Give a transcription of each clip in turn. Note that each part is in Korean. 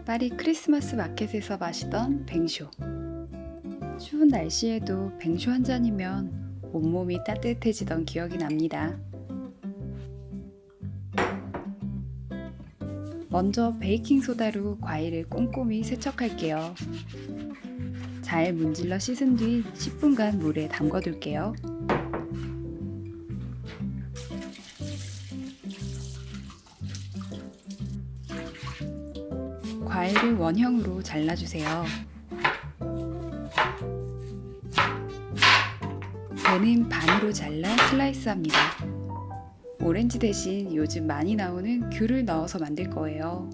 파리 크리스마스 마켓에서 마시던 뱅쇼. 추운 날씨에도 뱅쇼 한 잔이면 온몸이 따뜻해지던 기억이 납니다. 먼저 베이킹소다로 과일을 꼼꼼히 세척할게요. 잘 문질러 씻은 뒤 10분간 물에 담궈둘게요. 과일을 원형으로 잘라주세요. 배는 반으로 잘라 슬라이스합니다. 오렌지 대신 요즘 많이 나오는 귤을 넣어서 만들 거예요.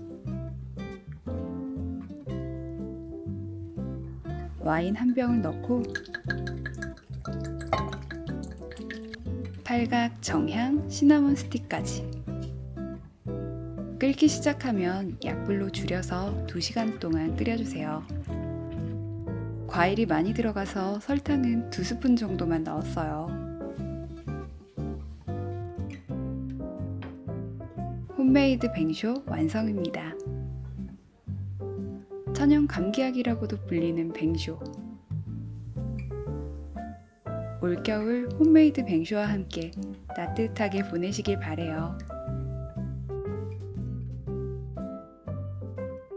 와인 한 병을 넣고 팔각, 정향, 시나몬 스틱까지. 끓기 시작하면 약불로 줄여서 2시간 동안 끓여주세요. 과일이 많이 들어가서 설탕은 2스푼 정도만 넣었어요. 홈메이드 뱅쇼 완성입니다. 천연 감기약이라고도 불리는 뱅쇼. 올겨울 홈메이드 뱅쇼와 함께 따뜻하게 보내시길 바래요.